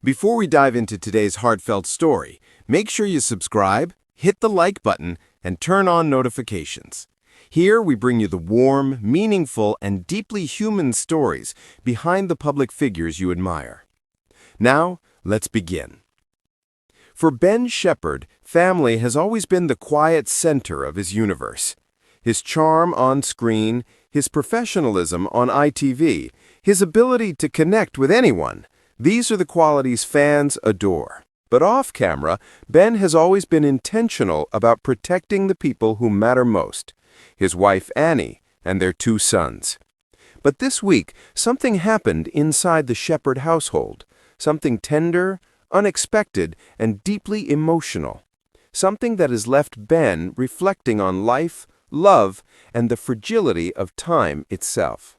Before we dive into today's heartfelt story, make sure you subscribe, hit the like button, and turn on notifications. Here we bring you the warm, meaningful, and deeply human stories behind the public figures you admire. Now, let's begin. For Ben Shepard, family has always been the quiet center of his universe. His charm on screen, his professionalism on ITV, his ability to connect with anyone, these are the qualities fans adore. But off-camera, Ben has always been intentional about protecting the people who matter most, his wife Annie and their 2 sons. But this week, something happened inside the Shephard household, something tender, unexpected, and deeply emotional. Something that has left Ben reflecting on life, love, and the fragility of time itself.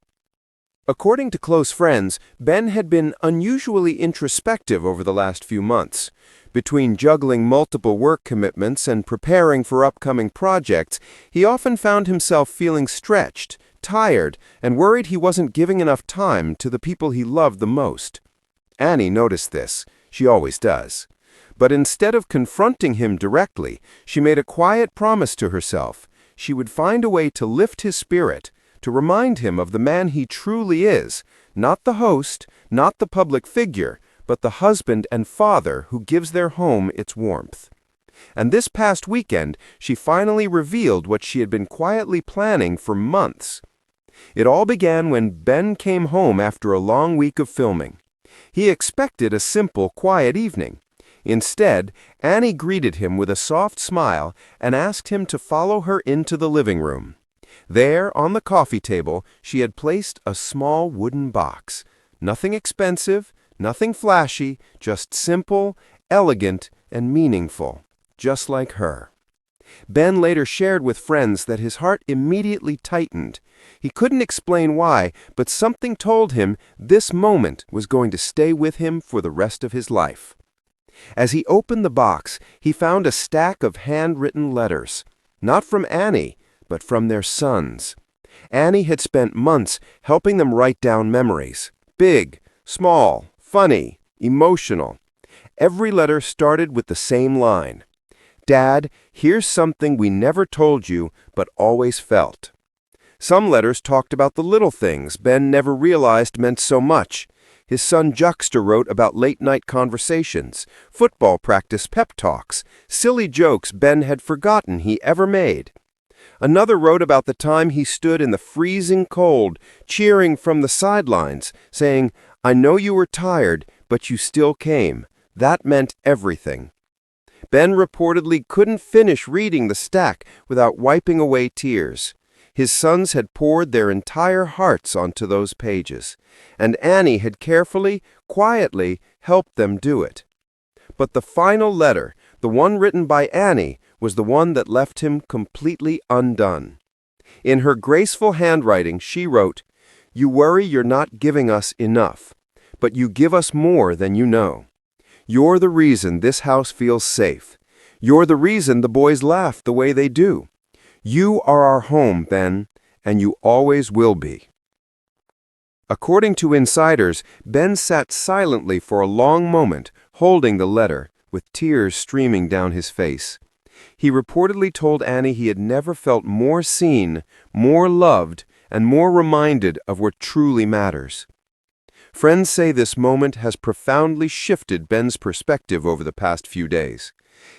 According to close friends, Ben had been unusually introspective over the last few months. Between juggling multiple work commitments and preparing for upcoming projects, he often found himself feeling stretched, tired, and worried he wasn't giving enough time to the people he loved the most. Annie noticed this. She always does. But instead of confronting him directly, she made a quiet promise to herself. She would find a way to lift his spirit, to remind him of the man he truly is, not the host, not the public figure, but the husband and father who gives their home its warmth. And this past weekend, she finally revealed what she had been quietly planning for months. It all began when Ben came home after a long week of filming. He expected a simple, quiet evening. Instead, Annie greeted him with a soft smile and asked him to follow her into the living room. There, on the coffee table, she had placed a small wooden box. Nothing expensive, nothing flashy, just simple, elegant, and meaningful, just like her. Ben later shared with friends that his heart immediately tightened. He couldn't explain why, but something told him this moment was going to stay with him for the rest of his life. As he opened the box, he found a stack of handwritten letters, not from Annie, but from their sons. Annie had spent months helping them write down memories, big, small, funny, emotional. Every letter started with the same line. "Dad, here's something we never told you, but always felt." Some letters talked about the little things Ben never realized meant so much. His son Juxta wrote about late-night conversations, football practice pep talks, silly jokes Ben had forgotten he ever made. Another wrote about the time he stood in the freezing cold, cheering from the sidelines, saying, "I know you were tired, but you still came. That meant everything." Ben reportedly couldn't finish reading the stack without wiping away tears. His sons had poured their entire hearts onto those pages, and Annie had carefully, quietly helped them do it. But the final letter, the one written by Annie, was the one that left him completely undone. In her graceful handwriting, she wrote, "You worry you're not giving us enough, but you give us more than you know. You're the reason this house feels safe. You're the reason the boys laugh the way they do. You are our home, Ben, and you always will be." According to insiders, Ben sat silently for a long moment, holding the letter, with tears streaming down his face. He reportedly told Annie he had never felt more seen, more loved, and more reminded of what truly matters. Friends say this moment has profoundly shifted Ben's perspective over the past few days.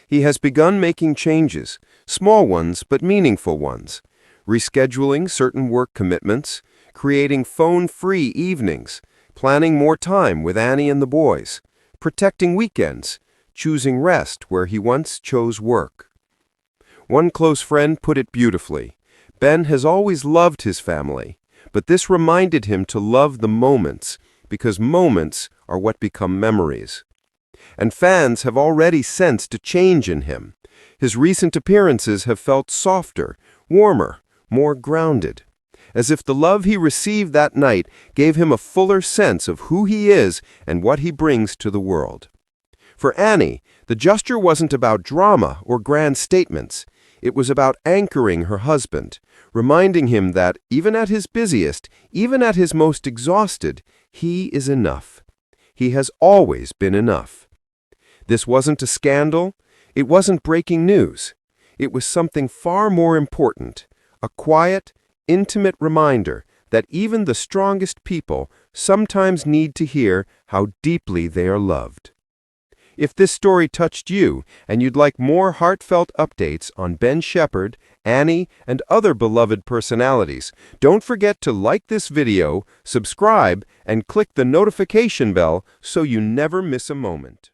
He has begun making changes, small ones but meaningful ones, rescheduling certain work commitments, creating phone-free evenings, planning more time with Annie and the boys, protecting weekends, choosing rest where he once chose work. One close friend put it beautifully. Ben has always loved his family, but this reminded him to love the moments, because moments are what become memories. And fans have already sensed a change in him. His recent appearances have felt softer, warmer, more grounded, as if the love he received that night gave him a fuller sense of who he is and what he brings to the world. For Annie, the gesture wasn't about drama or grand statements. It was about anchoring her husband, reminding him that even at his busiest, even at his most exhausted, he is enough. He has always been enough. This wasn't a scandal. It wasn't breaking news. It was something far more important, a quiet, intimate reminder that even the strongest people sometimes need to hear how deeply they are loved. If this story touched you and you'd like more heartfelt updates on Ben Shepard, Annie, and other beloved personalities, don't forget to like this video, subscribe, and click the notification bell so you never miss a moment.